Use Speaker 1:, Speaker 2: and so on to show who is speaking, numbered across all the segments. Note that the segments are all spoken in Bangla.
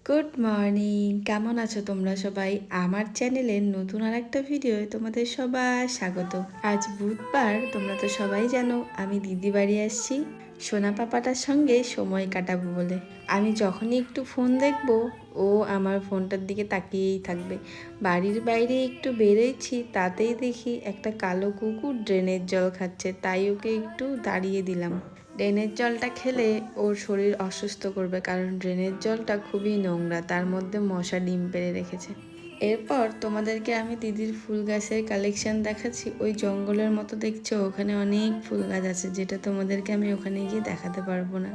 Speaker 1: গুড মর্নিং, কেমন আছো তোমরা সবাই? আমার চ্যানেলের নতুন আর একটা ভিডিও তোমাদের সবার স্বাগত। আজ বুধবার, তোমরা তো সবাই জানো আমি দিদি বাড়ি আসছি সোনা পাপাটার সঙ্গে সময় কাটাবো বলে। আমি যখনই একটু ফোন দেখবো ও আমার ফোনটার দিকে তাকিয়েই থাকবে। বাড়ির বাইরে একটু বেরোচ্ছি, তাতেই দেখি একটা কালো কুকুর ড্রেনের জল খাচ্ছে, তাই ওকে একটু দাঁড়িয়ে দিলাম। ড্রেনের জলটা খেলে ওর শরীর অসুস্থ করবে, কারণ ড্রেনের জলটা খুবই নোংরা, তার মধ্যে মশা ডিম পেড়ে রেখেছে। এরপর তোমাদেরকে আমি দিদির ফুল গাছের কালেকশন দেখাচ্ছি। ওই জঙ্গলের মতো দেখছো, ওখানে অনেক ফুল গাছ আছে, যেটা তোমাদেরকে আমি ওখানে গিয়ে দেখাতে পারবো না।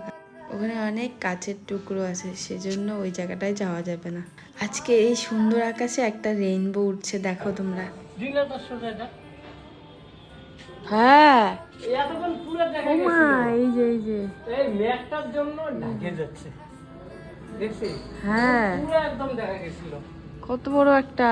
Speaker 1: ওখানে অনেক কাচের টুকরো আছে, সেজন্য ওই জায়গাটায় যাওয়া যাবে না। আজকে এই সুন্দর আকাশে একটা রেইনবো উঠছে, দেখো তোমরা। হ্যাঁ, এই মেঘটার জন্য ঢাকে যাচ্ছে, দেখছি। হ্যাঁ, পুরো একদম দেখা গেছিল। কত বড় একটা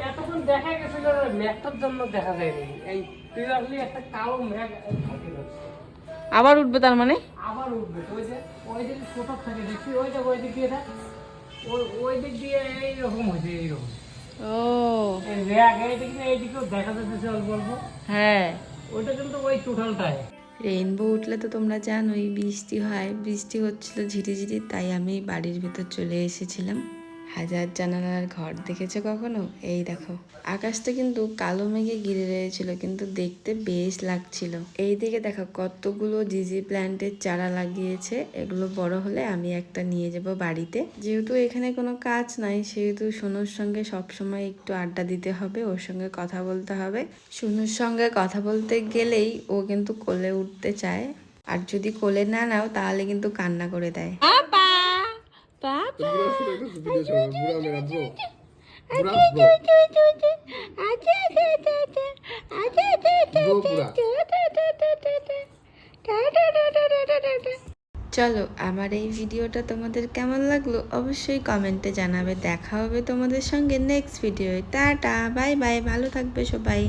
Speaker 1: এতক্ষণ দেখা গেছিল, মেঘটার জন্য দেখা যায়নি। এই ক্লিয়ারলি একটা কালো মেঘ ঢাকে যাচ্ছে। আবার উঠবে, তার মানে আবার উঠবে। ওই যে ছোট থেকে দেখছি, ওই দিক দিয়ে ওই দিক দিয়ে এইরকম হয়েছে, এইরকম। ও, এইদিকেও দেখা যাচ্ছে অল্প অল্প। হ্যাঁ, ওইটা কিন্তু ওই টোটালটাই। রেইনবো উঠলে তো তোমরা জানোই বৃষ্টি হয়, বৃষ্টি হচ্ছিল ঝিরিঝিরি, তাই আমি বাড়ির ভিতর চলে এসেছিলাম। হাজার জানালার ঘর দেখেছো কখনো? এই দেখো, আকাশটা কিন্তু কালো মেঘে ঘিরে রয়েছিল, কিন্তু দেখতে বেশ লাগছিল। এই দিকে দেখো কতগুলো জিজি প্ল্যান্টের চারা লাগিয়েছে। এগুলো বড় হলে আমি একটা নিয়ে যাব বাড়িতে। যেহেতু এখানে কোনো কাজ নাই, সেহেতু সোনুর সঙ্গে সবসময় একটু আড্ডা দিতে হবে, ওর সঙ্গে কথা বলতে হবে। সোনুর সঙ্গে কথা বলতে গেলেই ও কিন্তু কোলে উঠতে চায়, আর যদি কোলে না নাও তাহলে কিন্তু কান্না করে দেয়। চলো, আমার এই ভিডিওটা তোমাদের কেমন লাগলো অবশ্যই কমেন্টে জানাবে। দেখা হবে তোমাদের সঙ্গে নেক্সট ভিডিওয়। টাটা, বাই বাই, ভালো থাকবে সবাই।